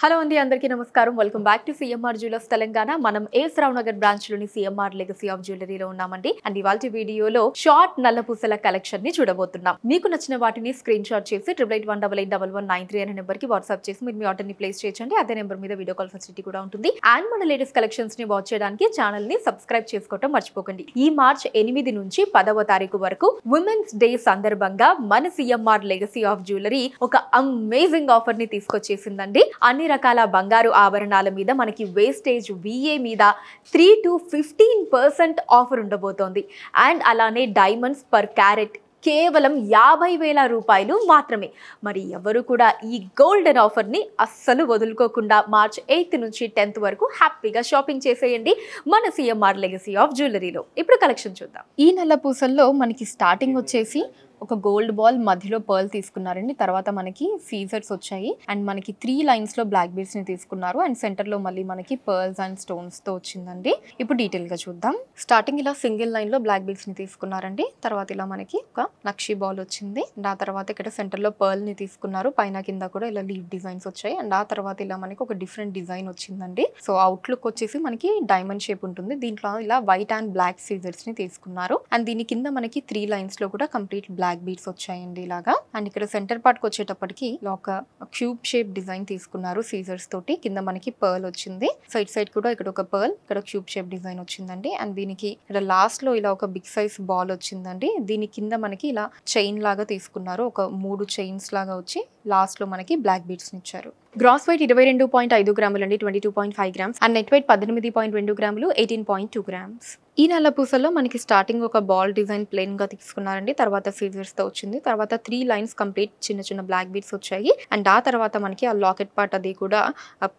Hello అండి అందరికీ నమస్కారం welcome back to CMR jewellers Telangana మనం ఏఎస్ రావు నగర్ బ్రాంచ్ లోని సిఎంఆర్ లెగసీ ఆఫ్ జ్యువెలరీలో ఉన్నామండి అండ్ ఇవాల్టి వీడియోలో షార్ట్ నల్లపూసల కలెక్షన్ ని చూడబోతున్నాం మీకు నచ్చిన వాటిని స్క్రీన్ షాట్ చేసి 8881881193 అనే నెంబర్ కి వాట్సాప్ చేసి మీరు మీ ఆర్డర్ ని ప్లేస్ చేయొచ్చండి అదే నెంబర్ మీద వీడియో కాల్ ఫెసిలిటీ కూడా ఉంటుంది అండ్ మన లేటెస్ట్ కలెక్షన్స్ ని వాచ్ చేయడానికి ఛానల్ ని సబ్స్క్రైబ్ చేసుకోవడం మర్చిపోకండి ఈ మార్చ్ 8 నుంచి 10వ తారీఖు వరకు ఉమెన్స్ డే సందర్భంగా మన సిఎంఆర్ లెగసీ ఆఫ్ జ్యువెలరీ ఒక అమేజింగ్ ఆఫర్ ని తీసుకొచ్చేసిందండి అన్ని రకాల బంగారు ఆభరణాల మీద మనకి వేస్టేజ్ విఏ మీద 3 to 15% ఆఫర్ ఉండబోతోంది అండ్ అలానే డైమండ్స్ పర్ క్యారెట్ కేవలం 50,000 రూపాయలు మాత్రమే మరి ఎవరు కూడా ఈ గోల్డెన్ ఆఫర్ని అస్సలు వదులుకోకుండా మార్చ్ 8 నుంచి 10th వరకు హ్యాపీగా షాపింగ్ చేసేయండి మన సిఎంఆర్ లెగసీ ఆఫ్ జ్యువెలరీలో ఇప్పుడు కలెక్షన్ చూద్దాం ఈ నల్ల పూసల్లో మనకి స్టార్టింగ్ వచ్చేసి ఒక గోల్డ్ బాల్ మధ్యలో పర్ల్ తీసుకున్నారండి తర్వాత మనకి సీజర్స్ వచ్చాయి అండ్ మనకి 3 లైన్స్ లో బ్లాక్ బీడ్స్ ని తీసుకున్నారు అండ్ సెంటర్ లో మళ్ళీ మనకి పర్ల్స్ అండ్ స్టోన్స్ తో వచ్చిందండి ఇప్పుడు డీటెయిల్ గా చూద్దాం స్టార్టింగ్ ఇలా సింగిల్ లైన్ లో బ్లాక్ బీడ్స్ ని తీసుకున్నారండి తర్వాత ఇలా మనకి ఒక నక్షి బాల్ వచ్చింది అండ్ ఆ తర్వాత ఇక్కడ సెంటర్ లో పర్ల్ ని తీసుకున్నారు పైన కింద కూడా ఇలా లీవ్ డిజైన్స్ వచ్చాయి అండ్ ఆ తర్వాత ఇలా మనకి ఒక డిఫరెంట్ డిజైన్ వచ్చిందండి సో అవుట్లుక్ వచ్చేసి మనకి డైమండ్ షేప్ ఉంటుంది దీంట్లో ఇలా వైట్ అండ్ బ్లాక్ సీజర్స్ ని తీసుకున్నారు అండ్ దీని కింద మనకి 3 లైన్స్ లో కూడా కంప్లీట్ బ్లాక్ బీడ్స్ వచ్చాయండి ఇలాగా అండ్ ఇక్కడ సెంటర్ పార్ట్ కి వచ్చేటప్పటికి ఒక క్యూబ్ షేప్ డిజైన్ తీసుకున్నారు సీజర్స్ తోటి కింద మనకి పర్ల్ వచ్చింది సైడ్ కూడా ఇక్కడ ఒక పర్ల్ ఇక్కడ క్యూబ్ షేప్ డిజైన్ వచ్చిందండి అండ్ దీనికి ఇక్కడ లాస్ట్ లో ఇలా ఒక బిగ్ సైజ్ బాల్ వచ్చిందండి దీని కింద మనకి ఇలా చైన్ లాగా తీసుకున్నారు ఒక 3 చైన్స్ లాగా వచ్చి లాస్ట్ లో మనకి బ్లాక్ బీడ్స్ ఇచ్చారు గ్రాస్ వెయిట్ 22.5 గ్రాములు అండి 22.5 గ్రామ్స్ అండ్ నెట్ వెయిట్ 18.2 గ్రాములు 18.2 గ్రామ్స్ ఈ నల్ల పూసల్లో మనకి స్టార్టింగ్ ఒక బాల్ డిజైన్ ప్లెయిన్ గా తీసుకున్నారండి తర్వాత సీజర్స్ తో వచ్చింది తర్వాత 3 లైన్స్ కంప్లీట్ చిన్న బ్లాక్ బీడ్స్ వచ్చాయి అండ్ ఆ తర్వాత మనకి ఆ లాకెట్ పార్ట్ అది కూడా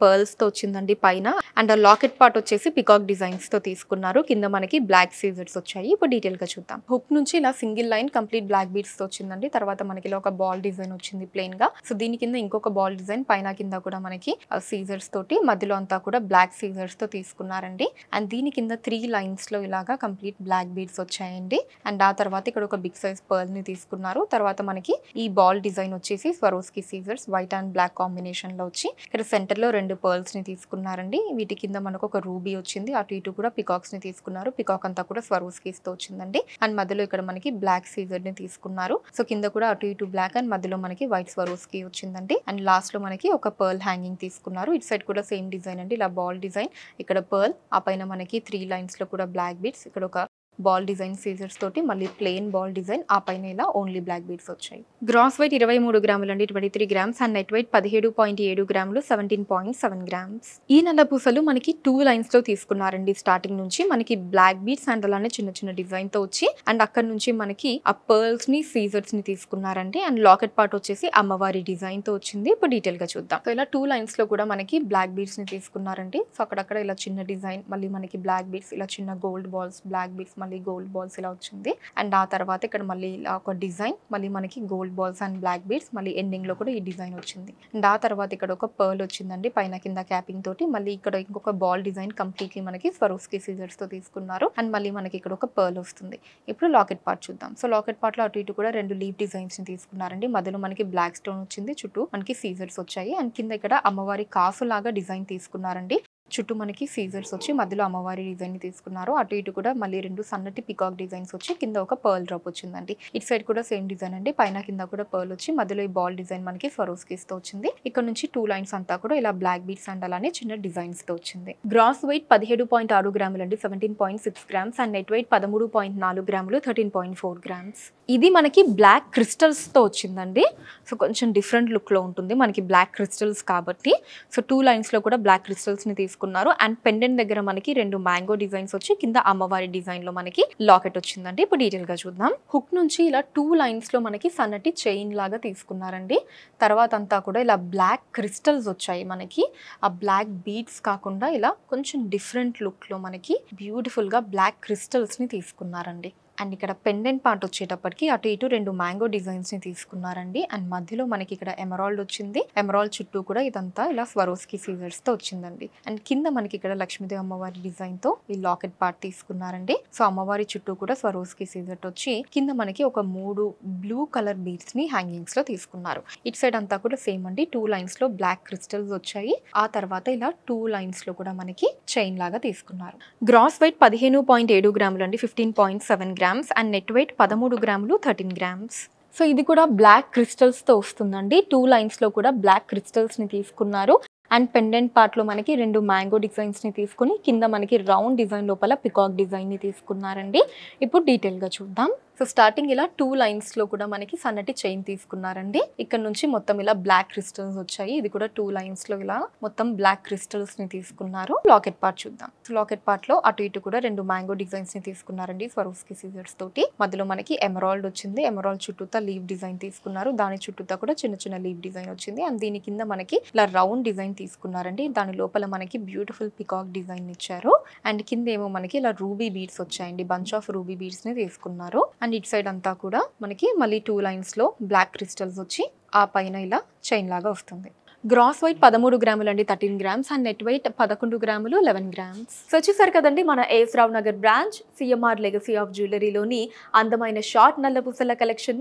పర్ల్స్ తో వచ్చిందండి పైన అండ్ ఆ లాకెట్ పార్ట్ వచ్చేసి పికాక్ డిజైన్స్ తో తీసుకున్నారు కింద మనకి బ్లాక్ సీజర్స్ వచ్చాయి ఇప్పుడు డీటెయిల్ గా చూద్దాం హుక్ నుంచి ఇలా single line complete black beads తో వచ్చిందండి తర్వాత మనకి ఇలా ఒక బాల్ డిజైన్ వచ్చింది ప్లెయిన్ గా సో దీని కింద ఇంకొక బాల్ డిజైన్ పైన కింద కూడా మనకి సీజర్స్ తోటి మధ్యలో అంతా కూడా బ్లాక్ సీజర్స్ తో తీసుకున్నారండి అండ్ దీని కింద 3 లైన్స్ లో ఇలాగా కంప్లీట్ బ్లాక్ బీడ్స్ వచ్చాయండి అండ్ ఆ తర్వాత ఇక్కడ ఒక బిగ్ సైజ్ పర్ల్ ని తీసుకున్నారు తర్వాత మనకి ఈ బాల్ డిజైన్ వచ్చేసి స్వరోస్కి సీజర్స్ వైట్ అండ్ బ్లాక్ కాంబినేషన్ లో వచ్చి ఇక్కడ సెంటర్ లో 2 పర్ల్స్ ని తీసుకున్నారండి వీటి కింద మనకు ఒక రూబీ వచ్చింది అటు ఇటు కూడా పికాక్స్ ని తీసుకున్నారు పికాక్ అంతా కూడా స్వరోస్కీస్ తో వచ్చిందండి అండ్ మధ్యలో ఇక్కడ మనకి బ్లాక్ సీజర్ ని తీసుకున్నారు సో కింద కూడా అటు ఇటు బ్లాక్ అండ్ మధ్యలో మనకి వైట్ స్వరోస్కి వచ్చిందండి అండ్ లాస్ట్ లో మనకి ఒక పర్ల్ హ్యాంగింగ్ తీసుకున్నారు ఇటు సైడ్ కూడా సేమ్ డిజైన్ అండి ఇలా బాల్ డిజైన్ ఇక్కడ పర్ల్ ఆ పైన మనకి 3 లైన్స్ లో కూడా బ్లాక్ బీడ్స్ ఇక్కడ ఒక బాల్ డిజైన్ సీజర్స్ తోటి మళ్ళీ ప్లెయిన్ బాల్ డిజైన్ ఆ పైన ఇలా ఓన్లీ బ్లాక్ బీడ్స్ వచ్చాయి గ్రాస్ వెయిట్ 23 గ్రాములు అండి 23 గ్రామ్స్ అండ్ నెట్ వెయిట్ 17.7 గ్రాములు 17.7 గ్రామ్స్ ఈ నల్ల పూసలు మనకి 2 లైన్స్ లో తీసుకున్నారండి స్టార్టింగ్ నుంచి మనకి బ్లాక్ బీడ్స్ అండ్ అలానే చిన్న డిజైన్ తో వచ్చి అండ్ అక్కడ నుంచి మనకి ఆ పర్ల్స్ ని సీజర్స్ ని తీసుకున్నారండి అండ్ లాకెట్ పార్ట్ వచ్చేసి అమ్మవారి డిజైన్ తో వచ్చింది ఇప్పుడు డీటెయిల్ గా చూద్దాం సో ఇలా 2 లైన్స్ లో కూడా మనకి బ్లాక్ బీడ్స్ ని తీసుకున్నారండి సో అక్కడక్కడ ఇలా చిన్న డిజైన్ మళ్ళీ మనకి బ్లాక్ బీడ్స్ ఇలా చిన్న గోల్డ్ బాల్స్ బ్లాక్ బీడ్స్ మళ్ళీ గోల్డ్ బాల్స్ ఇలా వచ్చింది అండ్ ఆ తర్వాత ఇక్కడ మళ్ళీ ఇలా ఒక డిజైన్ మళ్ళీ మనకి gold balls and black beads మళ్ళీ ఎండింగ్ లో కూడా ఈ డిజైన్ వచ్చింది అండ్ ఆ తర్వాత ఇక్కడ ఒక పర్ల్ వచ్చిందండి పైన కింద క్యాపింగ్ తోటి మళ్ళీ ఇక్కడ ఇంకొక బాల్ డిజైన్ కంప్లీట్లీ మనకి స్వరోస్కి సీజర్స్ తో తీసుకున్నారు అండ్ మళ్ళీ మనకి ఇక్కడ ఒక పర్ల్ వస్తుంది ఇప్పుడు లాకెట్ పార్ట్ చూద్దాం సో లాకెట్ పార్ట్ లో అటు ఇటు కూడా 2 లీవ్ డిజైన్స్ ని తీసుకున్నారండి మధ్యలో మనకి బ్లాక్ స్టోన్ వచ్చింది చుట్టూ మనకి సీజర్స్ వచ్చాయి అండ్ కింద ఇక్కడ అమ్మవారి కాసు లాగా డిజైన్ తీసుకున్నారండి చుట్టూ మనకి సీజర్స్ వచ్చి మధ్యలో అమ్మవారి డిజైన్ ని తీసుకున్నారు అటు ఇటు కూడా మళ్ళీ 2 సన్నటి పికాక్ డిజైన్స్ వచ్చి కింద ఒక పర్ల్ డ్రాప్ వచ్చిందండి ఇటు సైడ్ కూడా సేమ్ డిజైన్ అండి పైన కింద కూడా పర్ల్ వచ్చి మధ్యలో ఈ బాల్ డిజైన్ మనకి స్వరోస్కీస్ తో వచ్చింది ఇక్కడ నుంచి 2 లైన్స్ అంతా కూడా ఇలా బ్లాక్ బీడ్స్ అండ్ అలానే చిన్న డిజైన్స్ తో వచ్చింది గ్రాస్ వెయిట్ 17.6 గ్రాములు అండి 17.6 గ్రామ్స్ అండ్ నెట్ వెయిట్ 13.4 గ్రాములు 13.4 గ్రామ్స్ ఇది మనకి బ్లాక్ క్రిస్టల్స్ తో వచ్చిందండి సో కొంచెం డిఫరెంట్ లుక్ లో ఉంటుంది మనకి బ్లాక్ క్రిస్టల్స్ కాబట్టి సో 2 లైన్స్ లో కూడా బ్లాక్ క్రిస్టల్స్ ని తీసుకున్నారు అండ్ పెండెంట్ దగ్గర మనకి 2 మ్యాంగో డిజైన్స్ వచ్చి కింద అమ్మవారి డిజైన్ లో మనకి లాకెట్ వచ్చిందండి ఇప్పుడు డీటెయిల్ గా చూద్దాం హుక్ నుంచి ఇలా 2 లైన్స్ లో మనకి సన్నటి చైన్ లాగా తీసుకున్నారండి తర్వాత అంతా కూడా ఇలా బ్లాక్ క్రిస్టల్స్ వచ్చాయి మనకి ఆ బ్లాక్ బీడ్స్ కాకుండా ఇలా కొంచెం డిఫరెంట్ లుక్ లో మనకి బ్యూటిఫుల్ గా బ్లాక్ క్రిస్టల్స్ ని తీసుకున్నారండి అండ్ ఇక్కడ పెండెంట్ పార్ట్ వచ్చేటప్పటికి అటు ఇటు 2 మ్యాంగో డిజైన్స్ ని తీసుకున్నారండి. అండ్ మధ్యలో మనకి ఇక్కడ ఎమరాల్డ్ వచ్చింది. ఎమరాల్డ్ చుట్టూ కూడా ఇదంతా ఇలా స్వరోస్కి సీజర్స్ తో వచ్చిందండి. అండ్ కింద మనకి ఇక్కడ లక్ష్మీదేవి అమ్మవారి డిజైన్ తో ఈ లాకెట్ పార్ట్ తీసుకున్నారండి. సో అమ్మవారి చుట్టూ కూడా స్వరోస్కి సీజర్ వచ్చి కింద మనకి ఒక 3 బ్లూ కలర్ బీడ్స్ ని హ్యాంగింగ్స్ లో తీసుకున్నారు. ఇటు సైడ్ అంతా కూడా సేమ్ అండి. 2 లైన్స్ లో బ్లాక్ క్రిస్టల్స్ వచ్చాయి. ఆ తర్వాత ఇలా 2 లైన్స్ లో కూడా మనకి చైన్ లాగా తీసుకున్నారు. గ్రాస్ వెయిట్ 15.7 గ్రాములు అండి, 15.7 గ్రామ్స్. అండ్ నెట్ వెయిట్ 13 గ్రాములు, 13 గ్రామ్స్. సో ఇది కూడా బ్లాక్ క్రిస్టల్స్ తో వస్తుందండి. 2 లైన్స్ లో కూడా బ్లాక్ క్రిస్టల్స్ ని తీసుకున్నారు. అండ్ పెండెంట్ పార్ట్ లో మనకి 2 మ్యాంగో డిజైన్స్ ని తీసుకుని కింద మనకి రౌండ్ డిజైన్ లోపల పికాక్ డిజైన్ ని తీసుకున్నారండి. ఇప్పుడు డీటెయిల్ గా చూద్దాం. సో స్టార్టింగ్ ఇలా 2 లైన్స్ లో కూడా మనకి సన్నటి చైన్ తీసుకున్నారండి. ఇక్కడ నుంచి మొత్తం ఇలా బ్లాక్ క్రిస్టల్స్ వచ్చాయి. ఇది కూడా 2 లైన్స్ లో ఇలా మొత్తం బ్లాక్ క్రిస్టల్స్ ని తీసుకున్నారు. లాకెట్ పార్ట్ చూద్దాం. సో లాకెట్ పార్ట్ లో అటు ఇటు కూడా 2 మ్యాంగో డిజైన్స్ ని తీసుకున్నారండి స్వరోస్కి సీజర్స్ తోటి. మధ్యలో మనకి ఎమరాల్డ్ వచ్చింది. ఎమరాల్డ్ చుట్టూతా లీవ్ డిజైన్ తీసుకున్నారు. దాని చుట్టూతా కూడా చిన్న చిన్న లీవ్ డిజైన్ వచ్చింది. అండ్ దీని కింద మనకి ఇలా రౌండ్ డిజైన్ తీసుకున్నారండి. దాని లోపల మనకి బ్యూటిఫుల్ పికాక్ డిజైన్ ఇచ్చారు. అండ్ కింద ఏమో మనకి ఇలా రూబీ బీడ్స్ వచ్చాయండి. బంచ్ ఆఫ్ రూబీ బీడ్స్ ని తీసుకున్నారు. అండ్ ఇటు సైడ్ అంతా కూడా మనకి మళ్ళీ 2 లైన్స్ లో బ్లాక్ క్రిస్టల్స్ వచ్చి ఆ పైన ఇలా చైన్ లాగా వస్తుంది. గ్రాస్ వెయిట్ 13 గ్రాములు అండి, 13 గ్రామ్స్. అండ్ నెట్ వెయిట్ 11 గ్రాములు, 11 గ్రామ్స్. సో చూసారు కదండి మన AS Rao Nagar branch CMR legacy of జ్యువెలరీలోని అందమైన షార్ట్ నల్ల పూసల కలెక్షన్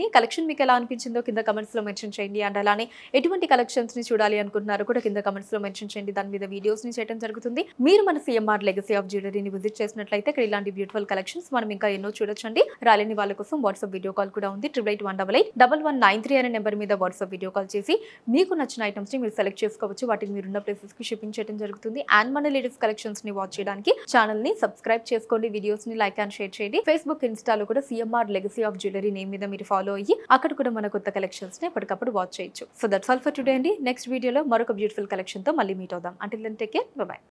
మీకు ఎలా అనిపించిందో కింద కమెంట్స్ లో మెన్షన్ చేయండి. అండ్ అలానే ఎటువంటి కలెక్షన్స్ ని చూడాలి అనుకుంటున్నారో కూడా కింద కమెంట్స్ లో మెన్షన్ చేయండి. దాని మీద వీడియోస్ ని చేయడం జరుగుతుంది. మీరు మన సిఎంఆర్ లెగసీ ఆఫ్ జ్యువెలరీని విజిట్ చేసినట్లయితే ఇక్కడ ఇలాంటి బ్యూటిఫుల్ కలెక్షన్స్ మనం ఇంకా ఎన్నో చూడొచ్చండి. రాలేని వాళ్ళ కోసం వాట్సాప్ వీడియో కాల్ కూడా ఉంది. 8881881193 అనే నెంబర్ మీద వాట్సాప్ వీడియో కాల్ చేసి మీకు నచ్చిన ఐటమ్స్ ని మీరు సెలెక్ట్ చేసుకోవచ్చు. వాటిని మీరున్న ప్లేసెస్ కి షిప్పింగ్ చేయడం జరుగుతుంది. అండ్ మన లేటెస్ట్ కలెక్షన్స్ ని వాచ్ చేయడానికి ఛానల్ ని సబ్స్క్రైబ్ చేసుకోండి. వీడియోస్ ని లైక్ అండ్ షేర్ చేయండి. ఫేస్బుక్, ఇన్స్టాలో కూడా CMR legacy of jewellery name మీద మీరు ఫాలో అయ్యి అక్కడ కూడా మన కొత్త కలెక్షన్స్ ని ఎప్పటికప్పుడు వాచ్ చేయొచ్చు. So that's all for today అండి. నెక్స్ట్ వీడియోలో మరొక బ్యూటిఫుల్ కలెక్షన్ తో మళ్ళీ మీట్ అవుదాం. Until then take care, bye by.